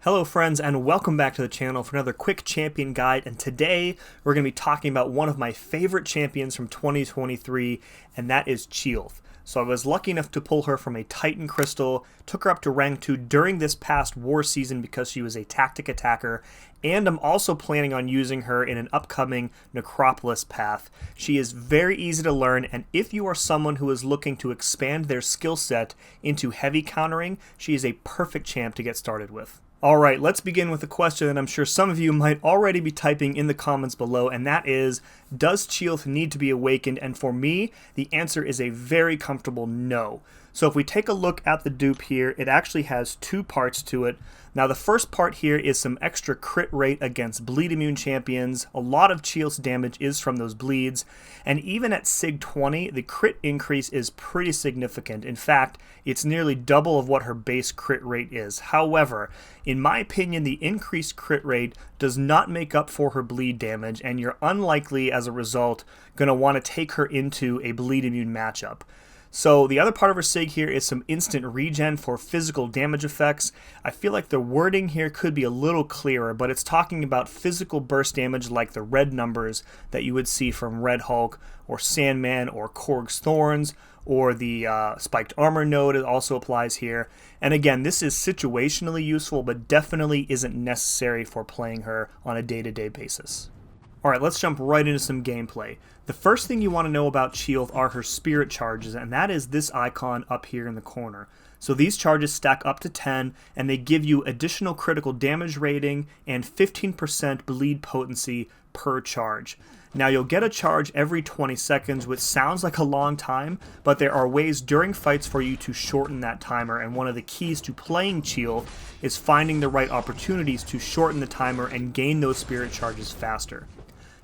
Hello friends, and welcome back to the channel for another quick champion guide, and today we're going to be talking about one of my favorite champions from 2023, and that is Chee'ilth. So I was lucky enough to pull her from a Titan Crystal, took her up to rank 2 during this past war season because she was a tactic attacker, and I'm also planning on using her in an upcoming Necropolis path. She is very easy to learn, and if you are someone who is looking to expand their skill set into heavy countering, she is a perfect champ to get started with. Alright, let's begin with a question that I'm sure some of you might already be typing in the comments below, and that is, does Chee'ilth need to be awakened? And for me, the answer is a very comfortable no. So if we take a look at the dupe here, it actually has 2 parts to it. Now the first part here is some extra crit rate against bleed immune champions. A lot of Chee'ilth's damage is from those bleeds, and even at Sig 20, the crit increase is pretty significant. In fact, it's nearly double of what her base crit rate is. However, in my opinion, the increased crit rate does not make up for her bleed damage, and you're unlikely, as a result, going to want to take her into a bleed immune matchup. So the other part of her Sig here is some instant regen for physical damage effects. I feel like the wording here could be a little clearer, but it's talking about physical burst damage like the red numbers that you would see from Red Hulk or Sandman or Korg's Thorns, or the spiked armor node. It also applies here. And again, this is situationally useful, but definitely isn't necessary for playing her on a day-to-day basis. Alright, let's jump right into some gameplay. The first thing you want to know about Chee'ilth are her spirit charges, and that is this icon up here in the corner. So these charges stack up to 10, and they give you additional critical damage rating and 15% bleed potency per charge. Now you'll get a charge every 20 seconds, which sounds like a long time, but there are ways during fights for you to shorten that timer, and one of the keys to playing Chee'ilth is finding the right opportunities to shorten the timer and gain those spirit charges faster.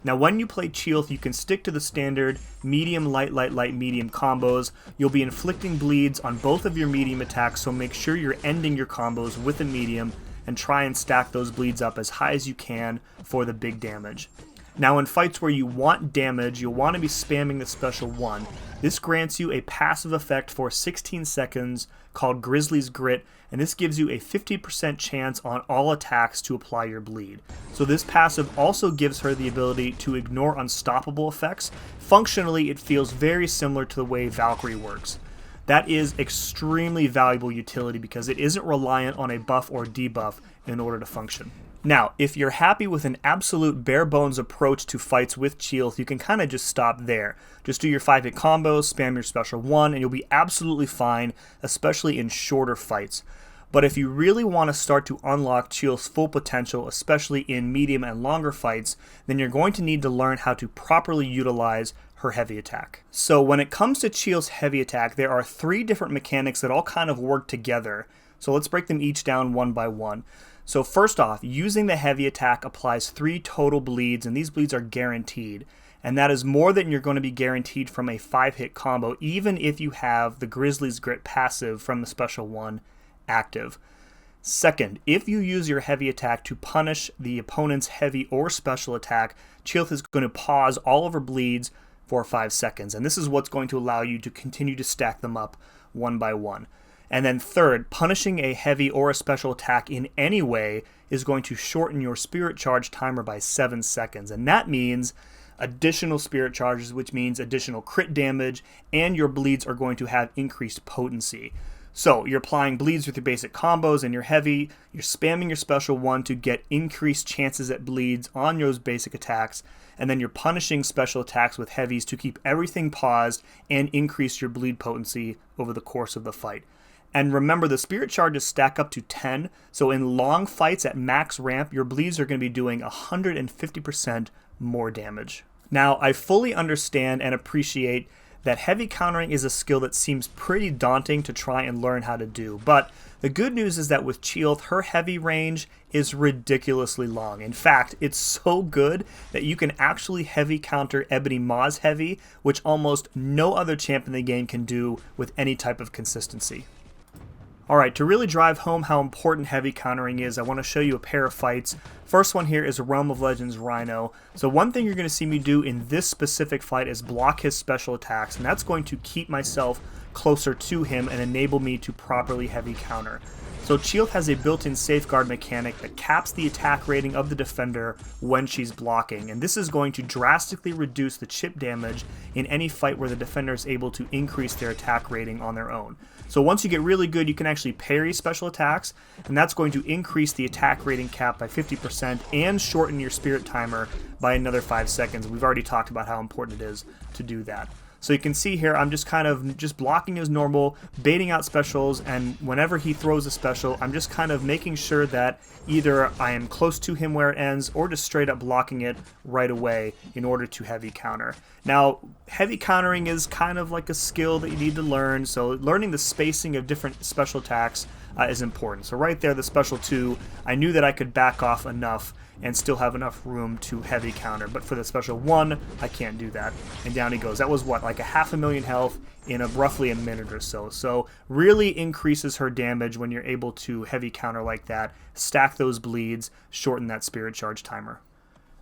Now when you play Chee'ilth, you can stick to the standard medium, light, light, light, medium combos. You'll be inflicting bleeds on both of your medium attacks, so make sure you're ending your combos with a medium and try and stack those bleeds up as high as you can for the big damage. Now in fights where you want damage, you'll want to be spamming the special 1. This grants you a passive effect for 16 seconds called Grizzly's Grit, and this gives you a 50% chance on all attacks to apply your bleed. So this passive also gives her the ability to ignore unstoppable effects. Functionally, it feels very similar to the way Valkyrie works. That is extremely valuable utility because it isn't reliant on a buff or debuff in order to function. Now, if you're happy with an absolute bare bones approach to fights with Chee'ilth, you can kind of just stop there. Just do your 5-hit combos, spam your special 1, and you'll be absolutely fine, especially in shorter fights. But if you really want to start to unlock Chee'ilth's full potential, especially in medium and longer fights, then you're going to need to learn how to properly utilize her heavy attack. So when it comes to Chee'ilth's heavy attack, there are 3 different mechanics that all kind of work together. So let's break them each down one by one. So first off, using the heavy attack applies 3 total bleeds, and these bleeds are guaranteed. And that is more than you're going to be guaranteed from a 5-hit combo, even if you have the Grizzly's Grit passive from the special 1 active. Second, if you use your heavy attack to punish the opponent's heavy or special attack, Chee'ilth is going to pause all of her bleeds for 5 seconds, and this is what's going to allow you to continue to stack them up one by one. And then third, punishing a heavy or a special attack in any way is going to shorten your spirit charge timer by 7 seconds. And that means additional spirit charges, which means additional crit damage, and your bleeds are going to have increased potency. So you're applying bleeds with your basic combos and your heavy, you're spamming your special 1 to get increased chances at bleeds on those basic attacks, and then you're punishing special attacks with heavies to keep everything paused and increase your bleed potency over the course of the fight. And remember, the spirit charges stack up to 10, so in long fights at max ramp, your bleeds are going to be doing 150% more damage. Now, I fully understand and appreciate that heavy countering is a skill that seems pretty daunting to try and learn how to do, but the good news is that with Chee'ilth, her heavy range is ridiculously long. In fact, it's so good that you can actually heavy counter Ebony Maw's heavy, which almost no other champ in the game can do with any type of consistency. Alright, to really drive home how important heavy countering is, I want to show you a pair of fights. First one here is a Realm of Legends Rhino. So one thing you're going to see me do in this specific fight is block his special attacks, and that's going to keep myself closer to him and enable me to properly heavy counter. So Chee'ilth has a built-in safeguard mechanic that caps the attack rating of the defender when she's blocking, and this is going to drastically reduce the chip damage in any fight where the defender is able to increase their attack rating on their own. So once you get really good, you can actually parry special attacks, and that's going to increase the attack rating cap by 50% and shorten your spirit timer by another 5 seconds. We've already talked about how important it is to do that. So you can see here, I'm just kind of just blocking as normal, baiting out specials, and whenever he throws a special, I'm just kind of making sure that either I am close to him where it ends, or just straight up blocking it right away in order to heavy counter. Now, heavy countering is kind of like a skill that you need to learn, so learning the spacing of different special attacks is important. So right there, the special 2, I knew that I could back off enough and still have enough room to heavy counter. But for the special 1, I can't do that. And down he goes. That was what, like a 500,000 health in roughly a minute or so. So really increases her damage when you're able to heavy counter like that, stack those bleeds, shorten that spirit charge timer.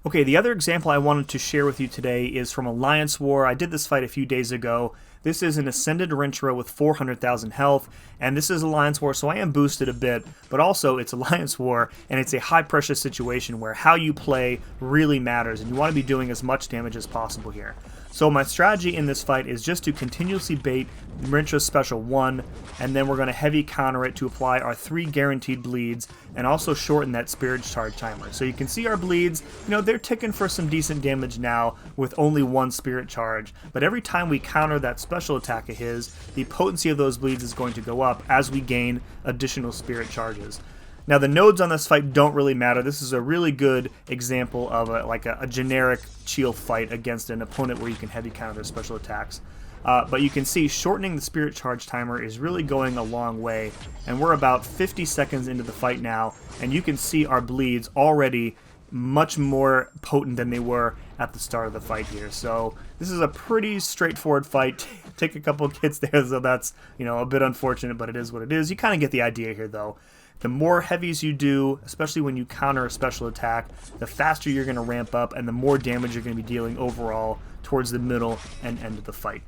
Okay, the other example I wanted to share with you today is from Alliance War. I did this fight a few days ago. This is an Ascended Rintrah with 400,000 health, and this is Alliance War, so I am boosted a bit, but also it's Alliance War, and it's a high-pressure situation where how you play really matters, and you want to be doing as much damage as possible here. So my strategy in this fight is just to continuously bait Rintrah's special 1, and then we're going to heavy counter it to apply our 3 guaranteed bleeds, and also shorten that spirit charge timer. So you can see our bleeds, they're ticking for some decent damage now with only 1 spirit charge, but every time we counter that special attack of his, the potency of those bleeds is going to go up as we gain additional spirit charges. Now the nodes on this fight don't really matter. This is a really good example of a generic Chee'ilth fight against an opponent where you can heavy counter their special attacks. But you can see shortening the spirit charge timer is really going a long way, and we're about 50 seconds into the fight now, and you can see our bleeds already much more potent than they were at the start of the fight here. So this is a pretty straightforward fight. Take a couple of hits there, so that's a bit unfortunate, but it is what it is. You kind of get the idea here though. The more heavies you do, especially when you counter a special attack, the faster you're going to ramp up and the more damage you're going to be dealing overall towards the middle and end of the fight.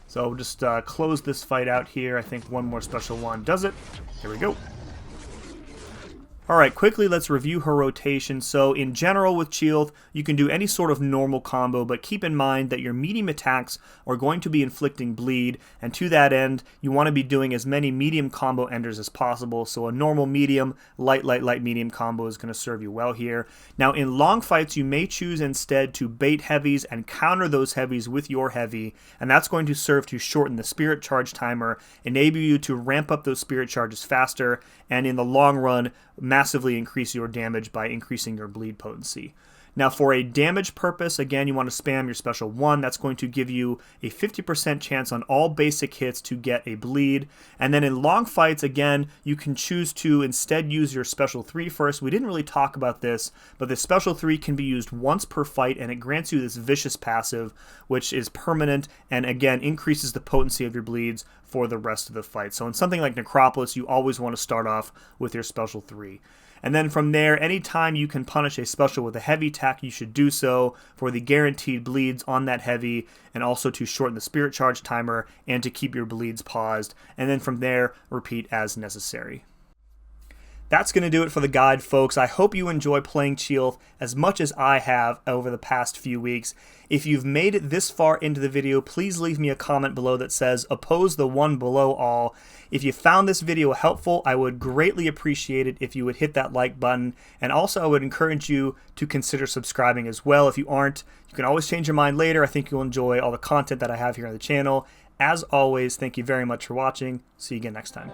So just close this fight out here. I think one more special 1 does it. Here we go. Alright, quickly let's review her rotation. So in general with Chee'ilth, you can do any sort of normal combo, but keep in mind that your medium attacks are going to be inflicting bleed, and to that end, you want to be doing as many medium combo enders as possible. So a normal medium, light, medium combo is going to serve you well here. Now in long fights, you may choose instead to bait heavies and counter those heavies with your heavy, and that's going to serve to shorten the spirit charge timer, enable you to ramp up those spirit charges faster, and in the long run, massively increase your damage by increasing your bleed potency. Now for a damage purpose, again, you want to spam your special 1. That's going to give you a 50% chance on all basic hits to get a bleed. And then in long fights, again, you can choose to instead use your special 3 first. We didn't really talk about this, but the special 3 can be used once per fight, and it grants you this vicious passive, which is permanent and again increases the potency of your bleeds for the rest of the fight. So in something like Necropolis, you always want to start off with your special 3. And then from there, anytime you can punish a special with a heavy attack, you should do so for the guaranteed bleeds on that heavy, and also to shorten the spirit charge timer and to keep your bleeds paused. And then from there, repeat as necessary. That's going to do it for the guide, folks. I hope you enjoy playing Chee'ilth as much as I have over the past few weeks. If you've made it this far into the video, please leave me a comment below that says, oppose the one below all. If you found this video helpful, I would greatly appreciate it if you would hit that like button. And also, I would encourage you to consider subscribing as well. If you aren't, you can always change your mind later. I think you'll enjoy all the content that I have here on the channel. As always, thank you very much for watching. See you again next time.